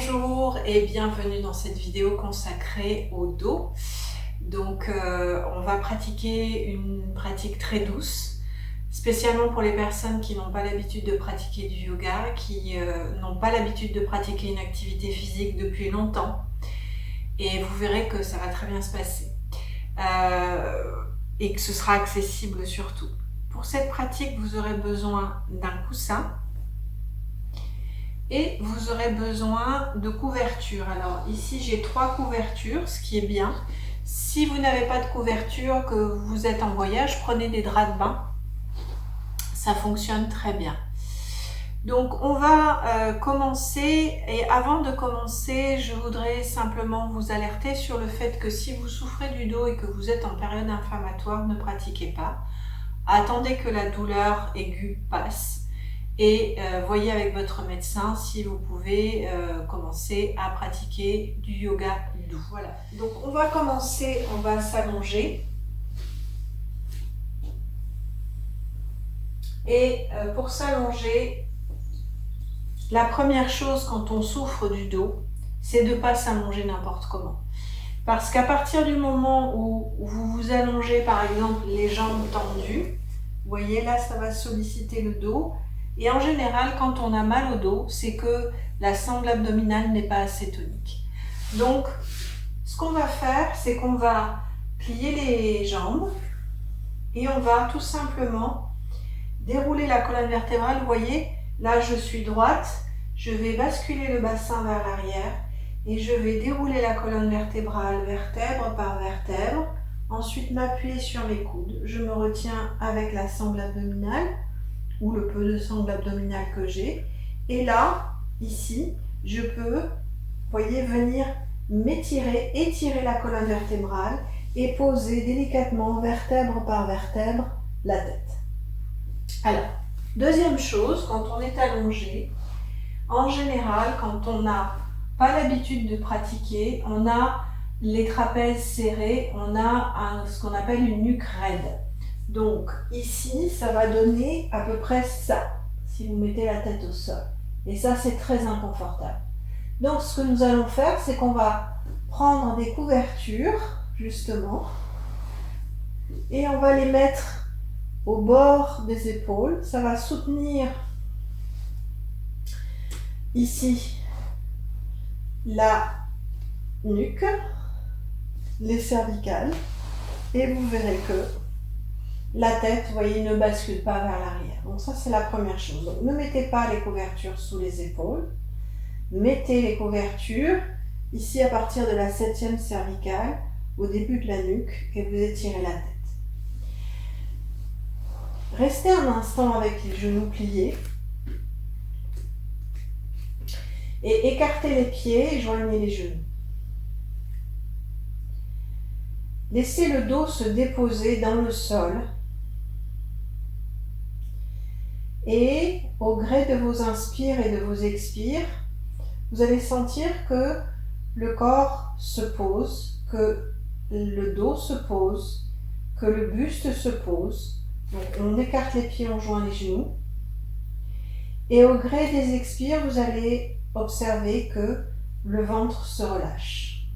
Bonjour et bienvenue dans cette vidéo consacrée au dos. Donc on va pratiquer une pratique très douce, spécialement pour les personnes qui n'ont pas l'habitude de pratiquer du yoga, qui n'ont pas l'habitude de pratiquer une activité physique depuis longtemps. Et vous verrez que ça va très bien se passer. Et que ce sera accessible surtout. Pour cette pratique, vous aurez besoin d'un coussin. Et vous aurez besoin de couverture. Alors ici j'ai 3 couvertures, ce qui est bien. Si vous n'avez pas de couverture, que vous êtes en voyage, prenez des draps de bain. Ça fonctionne très bien. Donc on va commencer, et avant de commencer, je voudrais simplement vous alerter sur le fait que si vous souffrez du dos et que vous êtes en période inflammatoire, ne pratiquez pas. Attendez que la douleur aiguë passe. Et voyez avec votre médecin si vous pouvez commencer à pratiquer du yoga doux. Voilà. Donc on va commencer, on va s'allonger. Et pour s'allonger, la première chose quand on souffre du dos, c'est de ne pas s'allonger n'importe comment. Parce qu'à partir du moment où vous vous allongez, par exemple, les jambes tendues, vous voyez là, ça va solliciter le dos. Et en général, quand on a mal au dos, c'est que la sangle abdominale n'est pas assez tonique. Donc, ce qu'on va faire, c'est qu'on va plier les jambes et on va tout simplement dérouler la colonne vertébrale. Vous voyez, là je suis droite, je vais basculer le bassin vers l'arrière et je vais dérouler la colonne vertébrale vertèbre par vertèbre. Ensuite, m'appuyer sur mes coudes. Je me retiens avec la sangle abdominale ou le peu de sangle abdominale que j'ai. Et là, ici, je peux, vous voyez, venir m'étirer, étirer la colonne vertébrale et poser délicatement, vertèbre par vertèbre, la tête. Alors, deuxième chose, quand on est allongé, en général, quand on n'a pas l'habitude de pratiquer, on a les trapèzes serrés, on a ce qu'on appelle une nuque raide. Donc ici, ça va donner à peu près ça, si vous mettez la tête au sol. Et ça, c'est très inconfortable. Donc ce que nous allons faire, c'est qu'on va prendre des couvertures, justement, et on va les mettre au bord des épaules. Ça va soutenir ici la nuque, les cervicales, et vous verrez que la tête, vous voyez, ne bascule pas vers l'arrière. Donc ça, c'est la première chose. Donc ne mettez pas les couvertures sous les épaules. Mettez les couvertures ici à partir de la 7e cervicale, au début de la nuque, et vous étirez la tête. Restez un instant avec les genoux pliés. Et écartez les pieds et joignez les genoux. Laissez le dos se déposer dans le sol. Et au gré de vos inspires et de vos expires, vous allez sentir que le corps se pose, que le dos se pose, que le buste se pose. Donc on écarte les pieds, on joint les genoux. Et au gré des expires, vous allez observer que le ventre se relâche.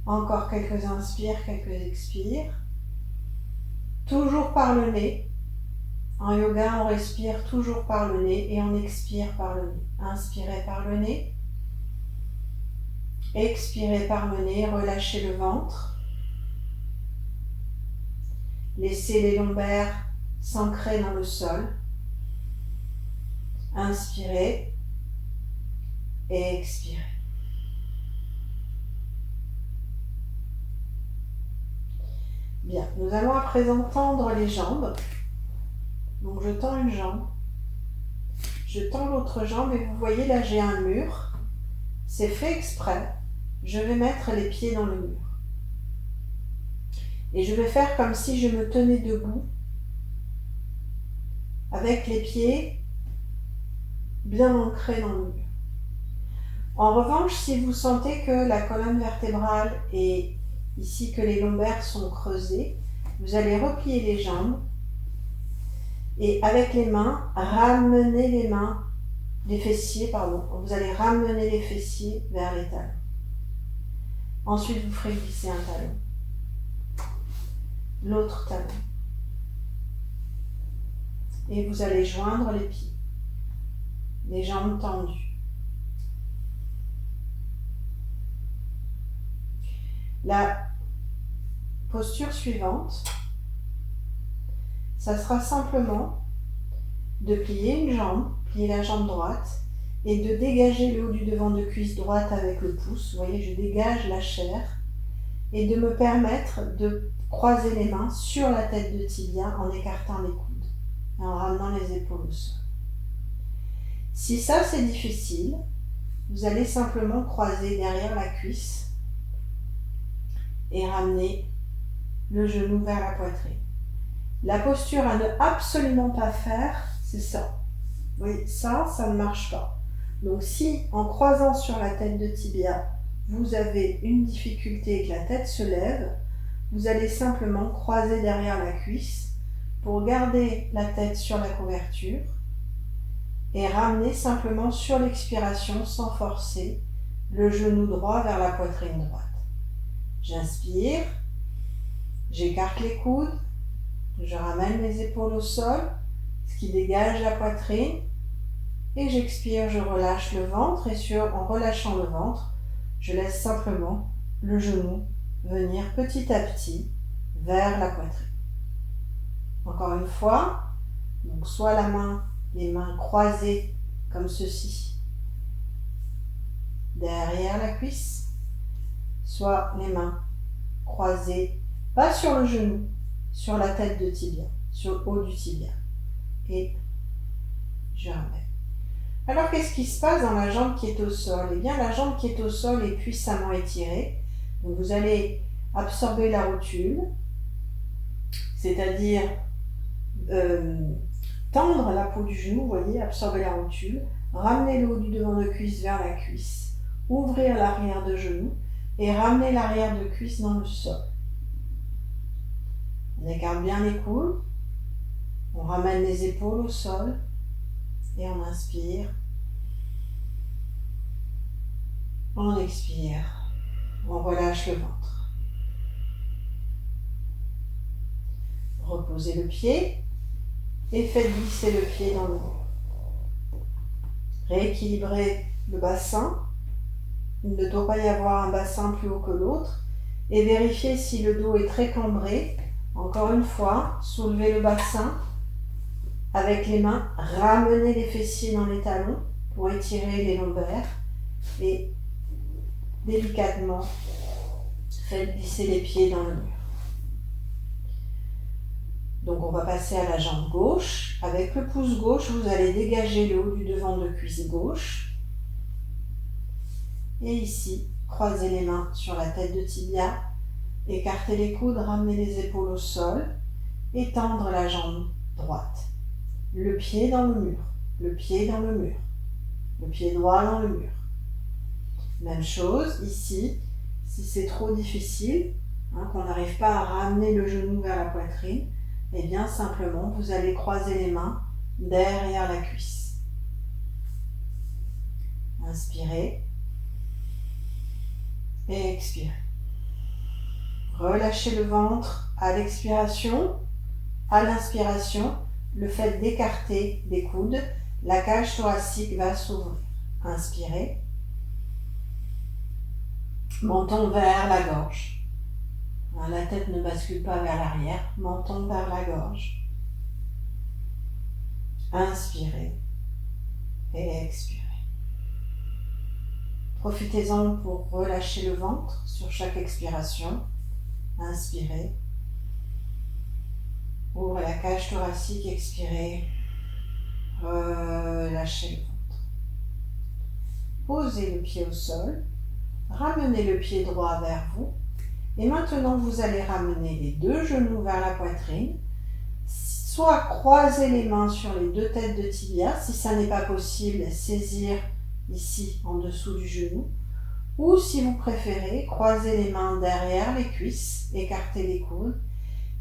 Encore quelques inspires, quelques expires. Toujours par le nez. En yoga, on respire toujours par le nez et on expire par le nez. Inspirez par le nez. Expirez par le nez, relâchez le ventre. Laissez les lombaires s'ancrer dans le sol. Inspirez et expirez. Bien, nous allons à présent tendre les jambes. Donc je tends une jambe, je tends l'autre jambe et vous voyez là j'ai un mur, c'est fait exprès, je vais mettre les pieds dans le mur. Et je vais faire comme si je me tenais debout, avec les pieds bien ancrés dans le mur. En revanche, si vous sentez que la colonne vertébrale et ici que les lombaires sont creusés, vous allez replier les jambes. Et avec les mains, ramenez les mains les fessiers, pardon. Vous allez ramener les fessiers vers les talons. Ensuite, vous ferez glisser un talon. L'autre talon. Et vous allez joindre les pieds. Les jambes tendues. La posture suivante, ça sera simplement de plier une jambe, plier la jambe droite et de dégager le haut du devant de cuisse droite avec le pouce. Vous voyez, je dégage la chair et de me permettre de croiser les mains sur la tête de tibia en écartant les coudes et en ramenant les épaules au sol. Si ça c'est difficile, vous allez simplement croiser derrière la cuisse et ramener le genou vers la poitrine. La posture à ne absolument pas faire, c'est ça. Vous voyez, ça ne marche pas. Donc si, en croisant sur la tête de tibia, vous avez une difficulté et que la tête se lève, vous allez simplement croiser derrière la cuisse pour garder la tête sur la couverture et ramener simplement sur l'expiration, sans forcer, le genou droit vers la poitrine droite. J'inspire, j'écarte les coudes, je ramène les épaules au sol, ce qui dégage la poitrine, et j'expire, je relâche le ventre, et en relâchant le ventre, je laisse simplement le genou venir petit à petit vers la poitrine. Encore une fois, donc soit les mains croisées comme ceci, derrière la cuisse, soit les mains croisées, pas sur le genou, sur la tête de tibia, sur le haut du tibia. Et je ramène. Alors qu'est-ce qui se passe dans la jambe qui est au sol? Eh bien, la jambe qui est au sol est puissamment étirée. Donc vous allez absorber la rotule, c'est-à-dire tendre la peau du genou, vous voyez, absorber la rotule, ramener le haut du devant de cuisse vers la cuisse, ouvrir l'arrière de genou et ramener l'arrière de cuisse dans le sol. On écarte bien les coudes, on ramène les épaules au sol et on inspire. On expire, on relâche le ventre. Reposez le pied et faites glisser le pied dans le mur. Rééquilibrez le bassin. Il ne doit pas y avoir un bassin plus haut que l'autre. Et vérifiez si le dos est très cambré. Encore une fois, soulevez le bassin avec les mains, ramenez les fessiers dans les talons pour étirer les lombaires et délicatement faites glisser les pieds dans le mur. Donc on va passer à la jambe gauche. Avec le pouce gauche, vous allez dégager le haut du devant de cuisse gauche. Et ici, croisez les mains sur la tête de tibia, écartez les coudes, ramenez les épaules au sol et tendre la jambe droite. Le pied dans le mur, le pied dans le mur, le pied droit dans le mur. Même chose ici, si c'est trop difficile, qu'on n'arrive pas à ramener le genou vers la poitrine, et bien simplement vous allez croiser les mains derrière la cuisse. Inspirez et expirez. Relâchez le ventre à l'expiration, à l'inspiration, le fait d'écarter les coudes, la cage thoracique va s'ouvrir. Inspirez. Menton vers la gorge. La tête ne bascule pas vers l'arrière, menton vers la gorge. Inspirez et expirez. Profitez-en pour relâcher le ventre sur chaque expiration. Inspirez. Ouvrez la cage thoracique, expirez. Relâchez le ventre. Posez le pied au sol. Ramenez le pied droit vers vous. Et maintenant, vous allez ramener les deux genoux vers la poitrine. Soit croiser les mains sur les deux têtes de tibia. Si ça n'est pas possible, saisir ici en dessous du genou. Ou si vous préférez, croiser les mains derrière les cuisses, écarter les coudes.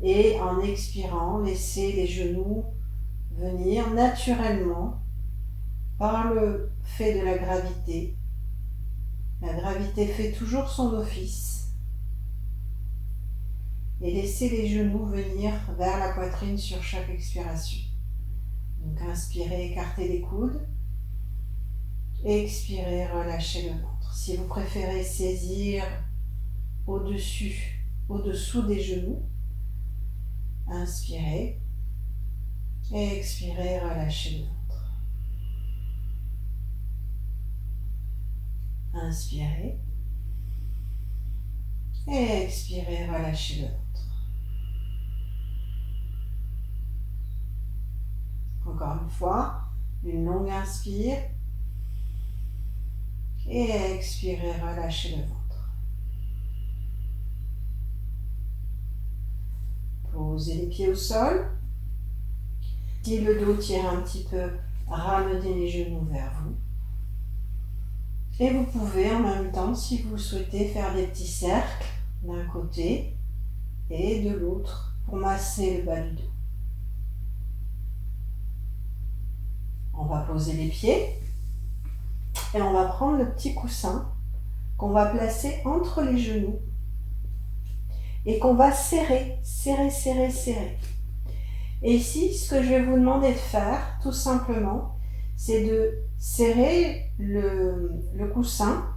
Et en expirant, laissez les genoux venir naturellement par le fait de la gravité. La gravité fait toujours son office. Et laissez les genoux venir vers la poitrine sur chaque expiration. Donc inspirez, écartez les coudes. Expirez, relâchez le ventre. Si vous préférez saisir au-dessous des genoux, inspirez. Expirez, relâchez le ventre. Inspirez. Expirez, relâchez le ventre. Encore une fois, une longue inspire. Et expirez, relâchez le ventre. Posez les pieds au sol. Si le dos tire un petit peu, ramenez les genoux vers vous. Et vous pouvez en même temps, si vous souhaitez, faire des petits cercles d'un côté et de l'autre pour masser le bas du dos. On va poser les pieds et on va prendre le petit coussin qu'on va placer entre les genoux et qu'on va serrer. Et ici, ce que je vais vous demander de faire, tout simplement, c'est de serrer le coussin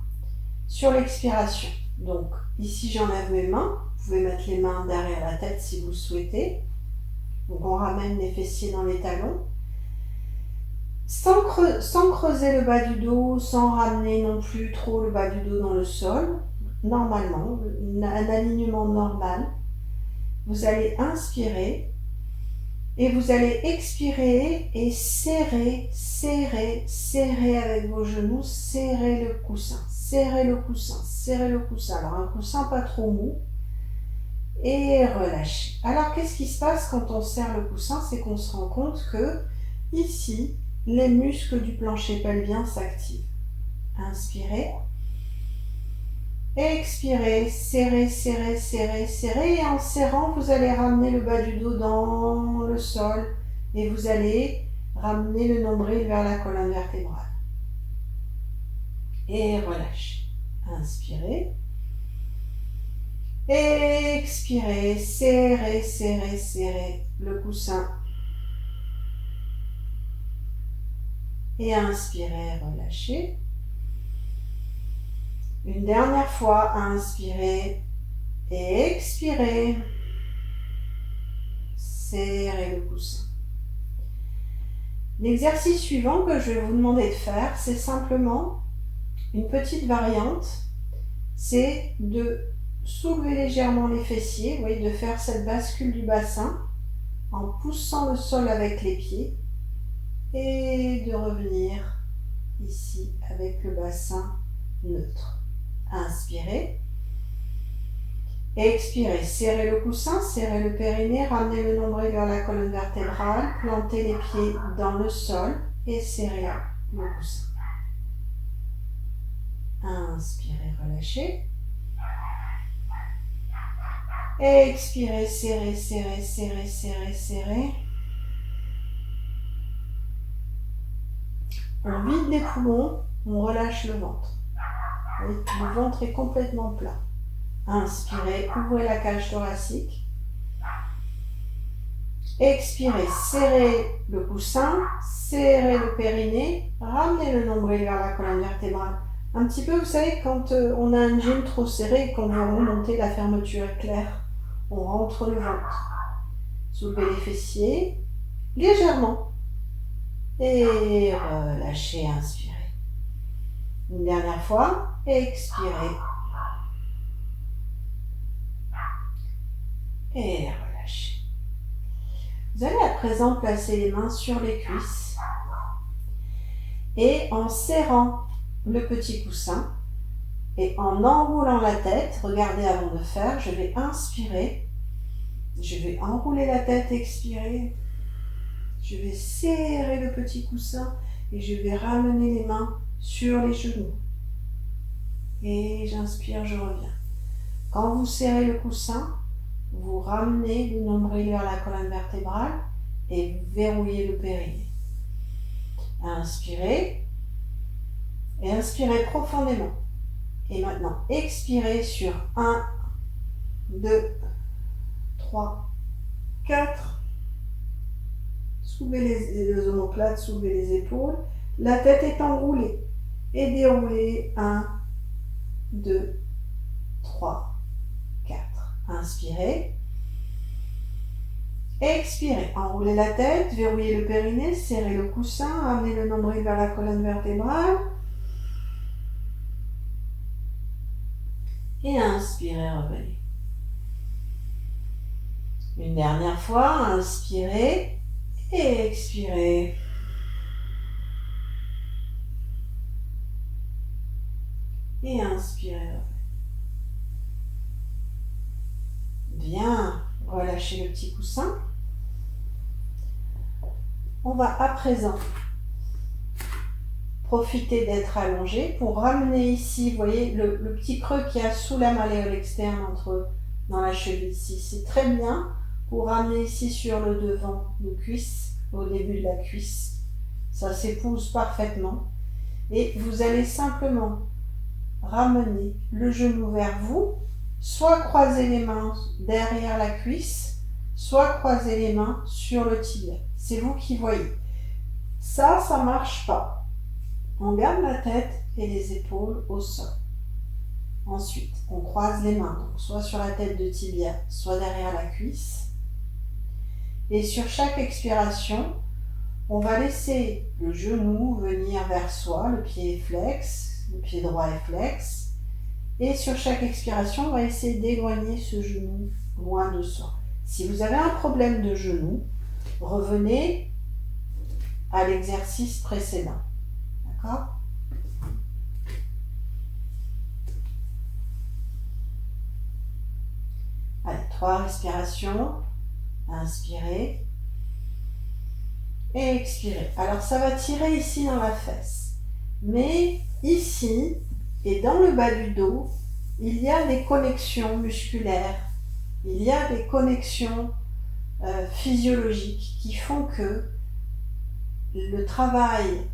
sur l'expiration. Donc, ici, j'enlève mes mains. Vous pouvez mettre les mains derrière la tête si vous le souhaitez. Donc, on ramène les fessiers dans les talons. Sans creuser le bas du dos, sans ramener non plus trop le bas du dos dans le sol. Normalement, un alignement normal. Vous allez inspirer. Et vous allez expirer et serrer avec vos genoux, serrez le coussin. Alors un coussin pas trop mou et relâchez. Alors qu'est-ce qui se passe quand on serre le coussin? C'est qu'on se rend compte que ici, les muscles du plancher pelvien s'activent. Inspirez. Expirez, serrez. Et en serrant, vous allez ramener le bas du dos dans le sol. Et vous allez ramener le nombril vers la colonne vertébrale. Et relâchez. Inspirez. Expirez, serrez le coussin. Et inspirez, relâchez. Une dernière fois, inspirez et expirez. Serrez le coussin. L'exercice suivant que je vais vous demander de faire, c'est simplement une petite variante. C'est de soulever légèrement les fessiers, vous voyez, de faire cette bascule du bassin en poussant le sol avec les pieds et de revenir ici avec le bassin neutre. Inspirez. Expirez. Serrez le coussin, serrez le périnée, ramenez le nombril vers la colonne vertébrale, plantez les pieds dans le sol et serrez le coussin. Inspirez, relâchez. Expirez, serrez. On vide les poumons, on relâche le ventre. Le ventre est complètement plat. Inspirez, ouvrez la cage thoracique. Expirez, serrez le coussin, serrez le périnée, ramenez le nombril vers la colonne vertébrale. Un petit peu, vous savez, quand on a un jean trop serré et qu'on veut remonter, la fermeture éclair, on rentre le ventre. Soulevez les fessiers, légèrement. Et relâchez, inspirez. Une dernière fois, expirez. Et relâchez. Vous allez à présent placer les mains sur les cuisses. Et en serrant le petit coussin et en enroulant la tête, regardez avant de faire, je vais inspirer. Je vais enrouler la tête, expirer. Je vais serrer le petit coussin et je vais ramener les mains sur les genoux. Et j'inspire, je reviens. Quand vous serrez le coussin, vous ramenez le nombril vers la colonne vertébrale et verrouillez le périnée. Inspirez. Et inspirez profondément. Et maintenant, expirez sur 1, 2, 3, 4. Soulevez les omoplates, soulevez les épaules. La tête est enroulée. Et déroulez. 1, 2, 3, 4. Inspirez. Expirez. Enroulez la tête, verrouillez le périnée, serrez le coussin, amenez le nombril vers la colonne vertébrale. Et inspirez, revenez. Une dernière fois, inspirez et expirez. Et inspirez, revenez. Bien, relâchez le petit coussin. On va à présent profiter d'être allongé pour ramener ici, vous voyez, le petit creux qu'il y a sous la malléole externe dans la cheville ici. C'est très bien pour ramener ici sur le devant de cuisse, au début de la cuisse. Ça s'épouse parfaitement. Et vous allez simplement ramener le genou vers vous, soit croiser les mains derrière la cuisse, soit croiser les mains sur le tibia. C'est vous qui voyez. Ça marche pas. On garde la tête et les épaules au sol. Ensuite, on croise les mains, donc soit sur la tête de tibia, soit derrière la cuisse. Et sur chaque expiration, on va laisser le genou venir vers soi, le pied est flex, le pied droit est flex. Et sur chaque expiration, on va essayer d'éloigner ce genou loin de soi. Si vous avez un problème de genou, revenez à l'exercice précédent. D'accord ? Allez, 3 respirations. Inspirez. Et expirez. Alors ça va tirer ici dans la fesse. Mais ici et dans le bas du dos, il y a des connexions musculaires. Il y a des connexions physiologiques qui font que le travail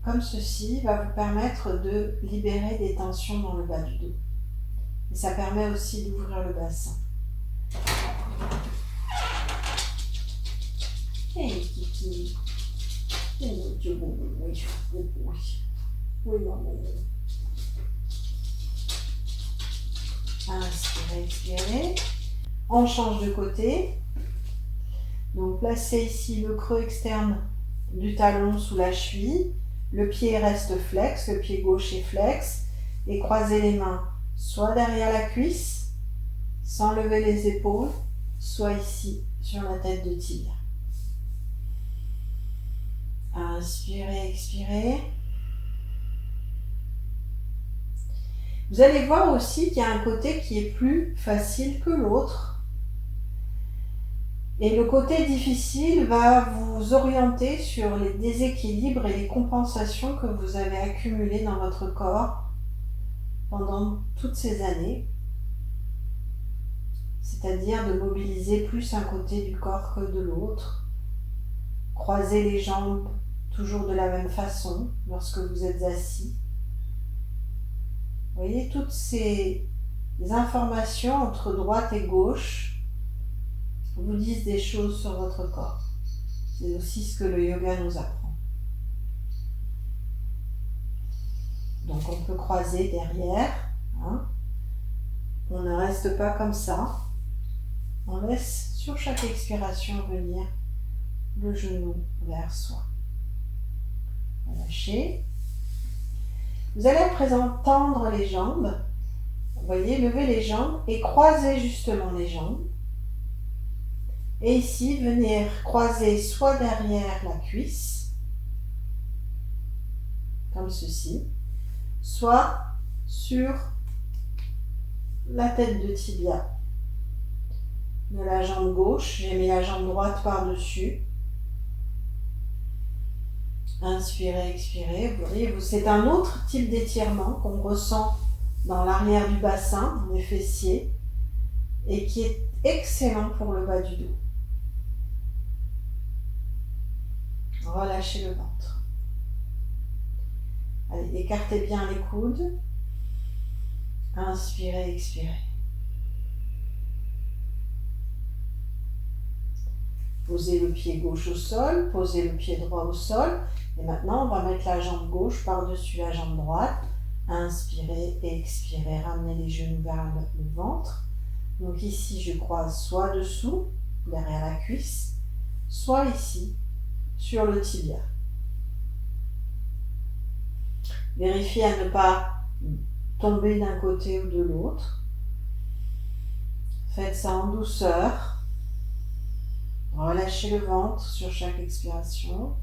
comme ceci va vous permettre de libérer des tensions dans le bas du dos. Et ça permet aussi d'ouvrir le bassin. Hey, Kiki. Oui, maman. Inspirez, expirez. On change de côté. Donc placez ici le creux externe du talon sous la cheville. Le pied reste flex, le pied gauche est flex. Et croisez les mains soit derrière la cuisse, sans lever les épaules, soit ici sur la tête de tibia. Inspirez, expirez. Vous allez voir aussi qu'il y a un côté qui est plus facile que l'autre. Et le côté difficile va vous orienter sur les déséquilibres et les compensations que vous avez accumulées dans votre corps pendant toutes ces années. C'est-à-dire de mobiliser plus un côté du corps que de l'autre. Croiser les jambes toujours de la même façon lorsque vous êtes assis. Vous voyez, toutes ces informations entre droite et gauche vous disent des choses sur votre corps. C'est aussi ce que le yoga nous apprend. Donc on peut croiser derrière. Hein. On ne reste pas comme ça. On laisse sur chaque expiration venir le genou vers soi. Relâchez. Vous allez à présent tendre les jambes. Vous voyez, levez les jambes et croisez justement les jambes. Et ici, venir croiser soit derrière la cuisse, comme ceci, soit sur la tête de tibia de la jambe gauche. J'ai mis la jambe droite par-dessus. Inspirez, expirez. Vous voyez, c'est un autre type d'étirement qu'on ressent dans l'arrière du bassin, des fessiers, et qui est excellent pour le bas du dos. relâchez le ventre. Allez, écartez bien les coudes. Inspirez, expirez. Posez le pied gauche au sol, posez le pied droit au sol. Et maintenant, on va mettre la jambe gauche par-dessus la jambe droite. Inspirez et expirez. Ramenez les genoux vers le ventre. Donc ici, je croise soit dessous, derrière la cuisse, soit ici, sur le tibia. Vérifiez à ne pas tomber d'un côté ou de l'autre. Faites ça en douceur. Relâchez le ventre sur chaque expiration.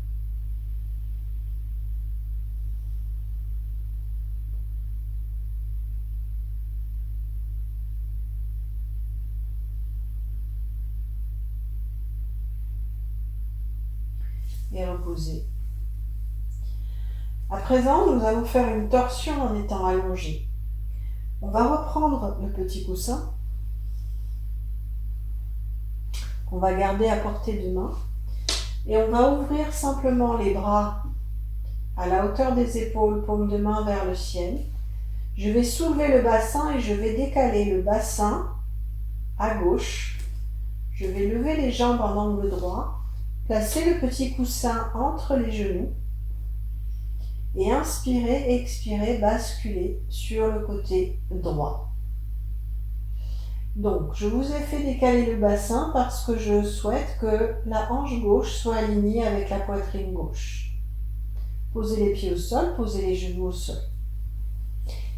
Et reposez. À présent, nous allons faire une torsion en étant allongé. On va reprendre le petit coussin qu'on va garder à portée de main et on va ouvrir simplement les bras à la hauteur des épaules, paume de main vers le ciel. Je vais soulever le bassin et je vais décaler le bassin à gauche. Je vais lever les jambes en angle droit. Placez le petit coussin entre les genoux et inspirez, expirez, basculez sur le côté droit. Donc, je vous ai fait décaler le bassin parce que je souhaite que la hanche gauche soit alignée avec la poitrine gauche. Posez les pieds au sol, posez les genoux au sol.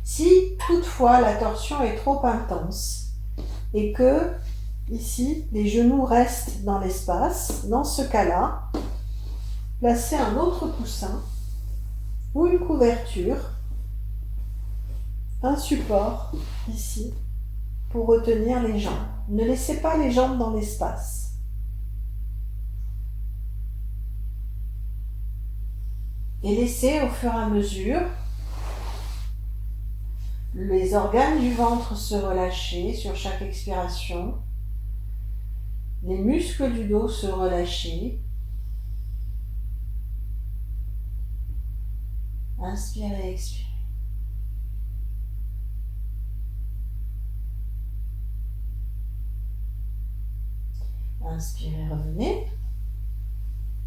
Si toutefois la torsion est trop intense et que ici, les genoux restent dans l'espace. Dans ce cas-là, placez un autre coussin ou une couverture, un support ici pour retenir les jambes. Ne laissez pas les jambes dans l'espace. Et laissez au fur et à mesure les organes du ventre se relâcher sur chaque expiration. Les muscles du dos se relâcher. Inspirez, expirez. Inspirez, revenez.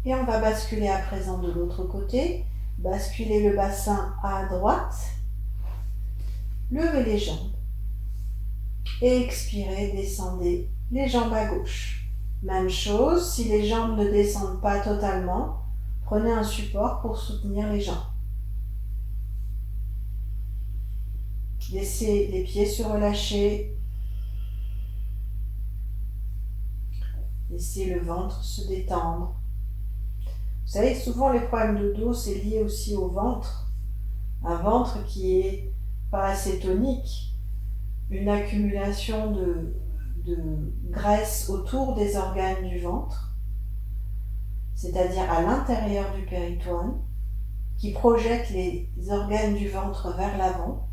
Et on va basculer à présent de l'autre côté. Basculez le bassin à droite. Levez les jambes. Et expirez, descendez les jambes à gauche. Même chose, si les jambes ne descendent pas totalement, prenez un support pour soutenir les jambes. Laissez les pieds se relâcher. Laissez le ventre se détendre. Vous savez, souvent les problèmes de dos, c'est lié aussi au ventre. Un ventre qui est pas assez tonique, une accumulation de graisse autour des organes du ventre, c'est-à-dire à l'intérieur du péritoine, qui projette les organes du ventre vers l'avant.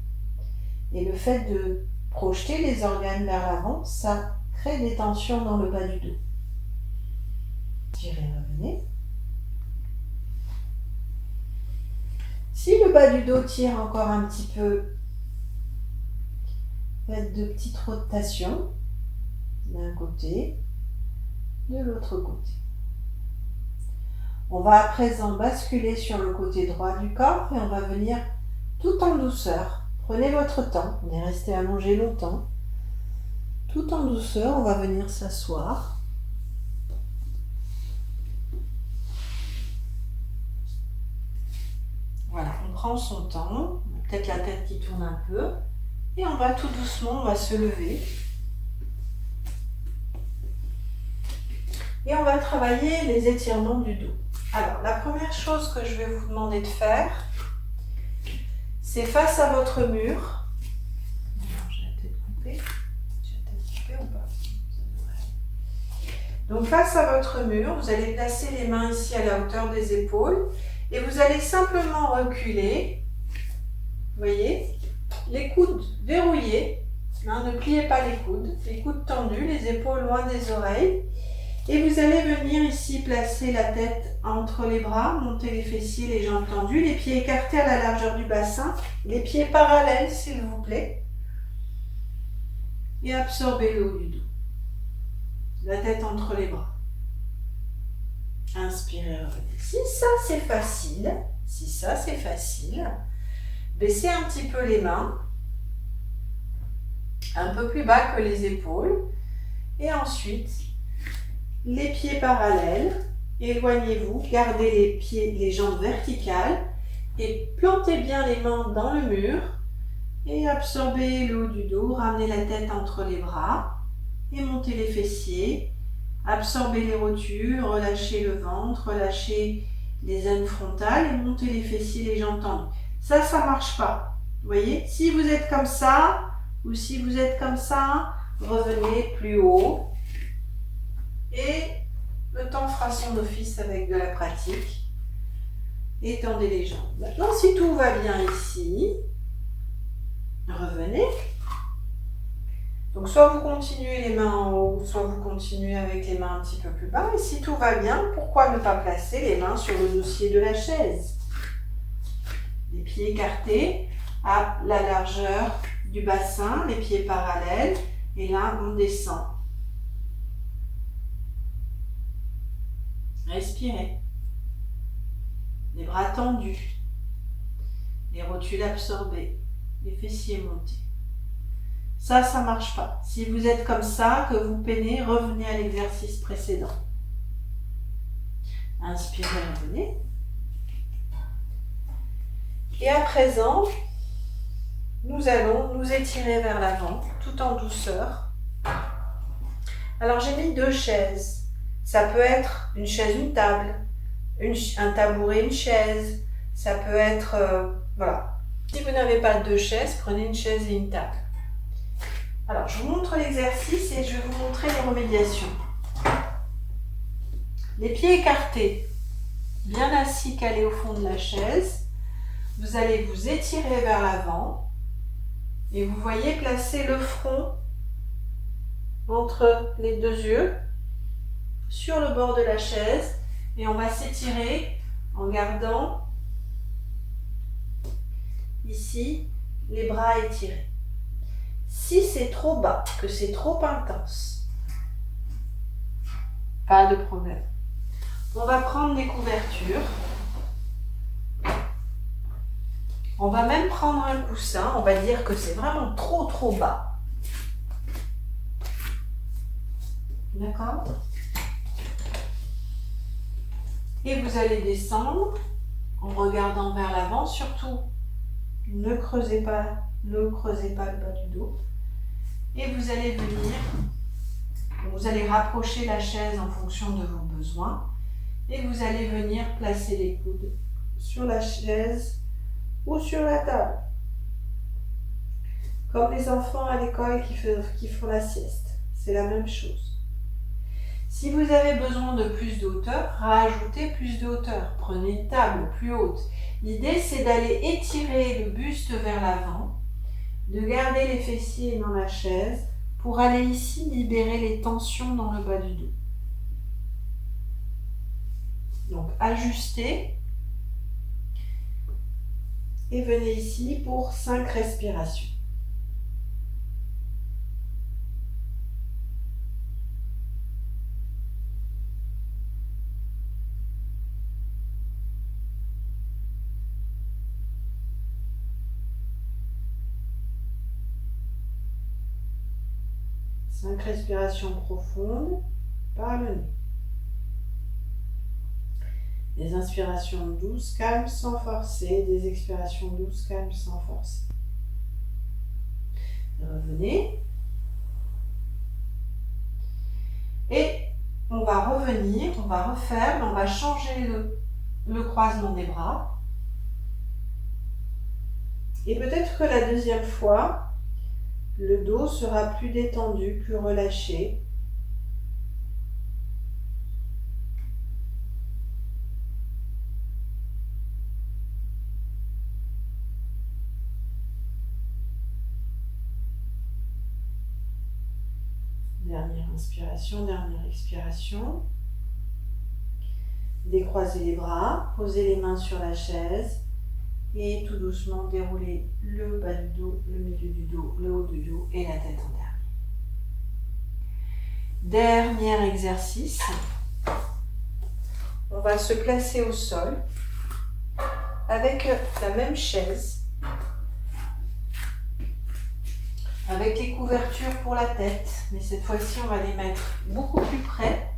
Et le fait de projeter les organes vers l'avant, ça crée des tensions dans le bas du dos. Tirez, revenez. Si le bas du dos tire encore un petit peu, faites de petites rotations d'un côté, de l'autre côté. On va à présent basculer sur le côté droit du corps et on va venir tout en douceur. Prenez votre temps, on est resté allongé longtemps. Tout en douceur, on va venir s'asseoir. Voilà, on prend son temps, peut-être la tête qui tourne un peu, et on va tout doucement, on va se lever. Et on va travailler les étirements du dos. Alors, la première chose que je vais vous demander de faire, c'est face à votre mur. J'ai la tête coupée. J'ai la tête coupée ou pas? Donc, face à votre mur, vous allez placer les mains ici à la hauteur des épaules et vous allez simplement reculer. Vous voyez? Les coudes verrouillés. Ne pliez pas les coudes tendus, les épaules loin des oreilles. Et vous allez venir ici placer la tête entre les bras, monter les fessiers, les jambes tendues, les pieds écartés à la largeur du bassin, les pieds parallèles s'il vous plaît. Et absorbez le haut du dos. La tête entre les bras. Inspirez, revenez. Si ça c'est facile, baissez un petit peu les mains, un peu plus bas que les épaules, et ensuite, les pieds parallèles, éloignez-vous, gardez les pieds, les jambes verticales, et plantez bien les mains dans le mur, et absorbez le haut du dos, ramenez la tête entre les bras, et montez les fessiers, absorbez les rotures, relâchez le ventre, relâchez les aines frontales, et montez les fessiers, les jambes tendues. Ça marche pas. Vous voyez, si vous êtes comme ça, ou si vous êtes comme ça, revenez plus haut. Et le temps fera son office avec de la pratique. Étendez les jambes. Maintenant, si tout va bien ici, revenez. Donc, soit vous continuez les mains en haut, soit vous continuez avec les mains un petit peu plus bas. Et si tout va bien, pourquoi ne pas placer les mains sur le dossier de la chaise? Les pieds écartés à la largeur du bassin, les pieds parallèles. Et là, on descend. Respirez. Les bras tendus. Les rotules absorbées. Les fessiers montés. Ça marche pas. Si vous êtes comme ça, que vous peinez, revenez à l'exercice précédent. Inspirez, revenez. Et à présent, nous allons nous étirer vers l'avant, tout en douceur. Alors j'ai mis 2 chaises. Ça peut être une chaise, une table, un tabouret, une chaise. Ça peut être, voilà. Si vous n'avez pas 2 chaises, prenez une chaise et une table. Alors, je vous montre l'exercice et je vais vous montrer les remédiations. Les pieds écartés, bien assis, calés au fond de la chaise. Vous allez vous étirer vers l'avant et vous voyez placer le front entre les 2 yeux sur le bord de la chaise et on va s'étirer en gardant ici les bras étirés. Si c'est trop bas, que c'est trop intense, pas de problème. On va prendre des couvertures. On va même prendre un coussin. On va dire que c'est vraiment trop bas. D'accord? Et vous allez descendre en regardant vers l'avant. Surtout, ne creusez pas le bas du dos. Et vous allez venir, vous allez rapprocher la chaise en fonction de vos besoins. Et vous allez venir placer les coudes sur la chaise ou sur la table. Comme les enfants à l'école qui font la sieste. C'est la même chose. Si vous avez besoin de plus de hauteur, rajoutez plus de hauteur. Prenez une table plus haute. L'idée, c'est d'aller étirer le buste vers l'avant, de garder les fessiers dans la chaise pour aller ici libérer les tensions dans le bas du dos. Donc, ajustez et venez ici pour 5 respirations. Cinq respirations profondes par le nez. Des inspirations douces, calmes, sans forcer. Des expirations douces, calmes, sans forcer. Revenez. Et on va revenir, on va refaire, mais on va changer le croisement des bras. Et peut-être que la deuxième fois, le dos sera plus détendu, plus relâché. Dernière inspiration, dernière expiration. Décroisez les bras, posez les mains sur la chaise et tout doucement déroulez le bas du dos, le milieu du dos, le haut du dos et la tête en dernier. Dernier exercice. On va se placer au sol avec la même chaise, avec les couvertures pour la tête, mais cette fois-ci on va les mettre beaucoup plus près.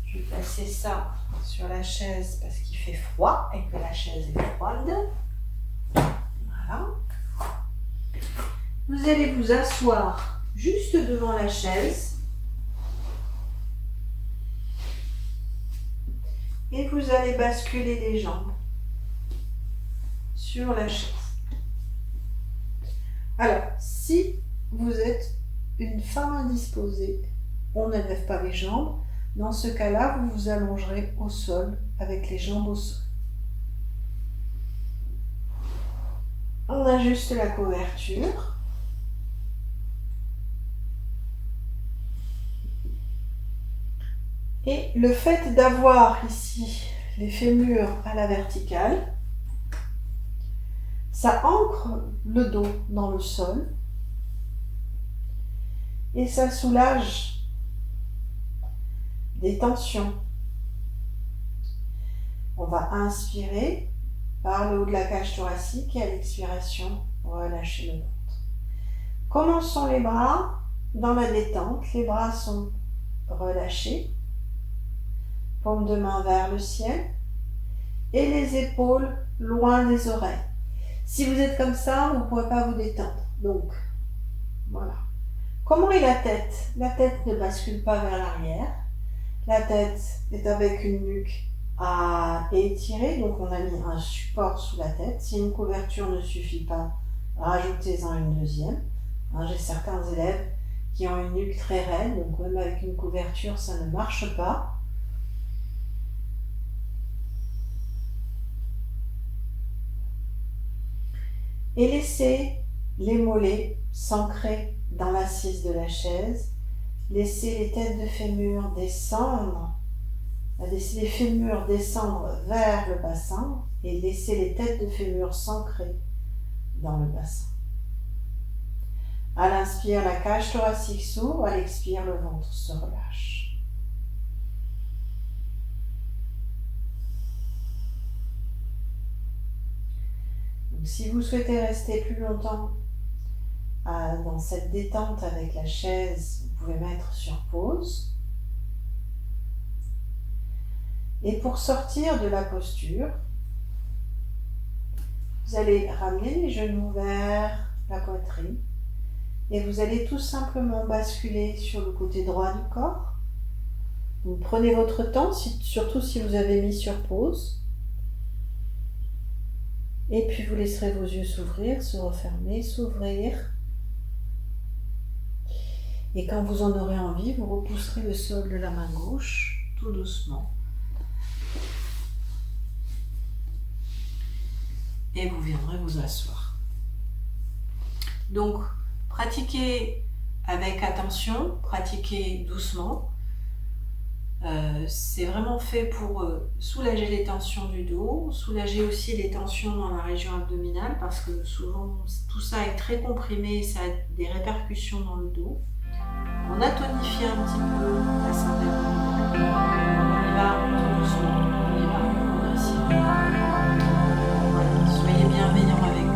Je vais placer ça sur la chaise parce qu'il fait froid et que la chaise est froide. Voilà. Vous allez vous asseoir juste devant la chaise et vous allez basculer les jambes sur la chaise. Alors, si vous êtes une femme indisposée, on ne lève pas les jambes. Dans ce cas-là, vous vous allongerez au sol avec les jambes au sol. On ajuste la couverture. Et le fait d'avoir ici les fémurs à la verticale, ça ancre le dos dans le sol et ça soulage des tensions. On va inspirer par le haut de la cage thoracique et à l'expiration, relâcher le ventre. Commençons les bras dans la détente. Les bras sont relâchés, paume de main vers le ciel et les épaules loin des oreilles. Si vous êtes comme ça, vous ne pourrez pas vous détendre. Donc, voilà. Comment est la tête? La tête ne bascule pas vers l'arrière. La tête est avec une nuque à étirer, donc on a mis un support sous la tête. Si une couverture ne suffit pas, rajoutez-en une deuxième. J'ai certains élèves qui ont une nuque très raide, donc même avec une couverture, ça ne marche pas. Et laissez les mollets s'ancrer dans l'assise de la chaise. Laissez les têtes de fémur descendre. Laissez les fémurs descendre vers le bassin et laissez les têtes de fémur s'ancrer dans le bassin. À l'inspire, la cage thoracique s'ouvre. À l'expire, le ventre se relâche. Donc, si vous souhaitez rester plus longtemps dans cette détente avec la chaise, vous pouvez mettre sur pause. Et pour sortir de la posture, vous allez ramener les genoux vers la poitrine et vous allez tout simplement basculer sur le côté droit du corps. Vous prenez votre temps, surtout si vous avez mis sur pause. Et puis vous laisserez vos yeux s'ouvrir, se refermer, s'ouvrir. Et quand vous en aurez envie, vous repousserez le sol de la main gauche, tout doucement. Et vous viendrez vous asseoir. Donc, pratiquez avec attention, pratiquez doucement. C'est vraiment fait pour soulager les tensions du dos, soulager aussi les tensions dans la région abdominale parce que souvent tout ça est très comprimé et ça a des répercussions dans le dos. On a tonifié un petit peu la sympathique. On y va tout doucement, on y va progressivement. Voilà, soyez bienveillants avec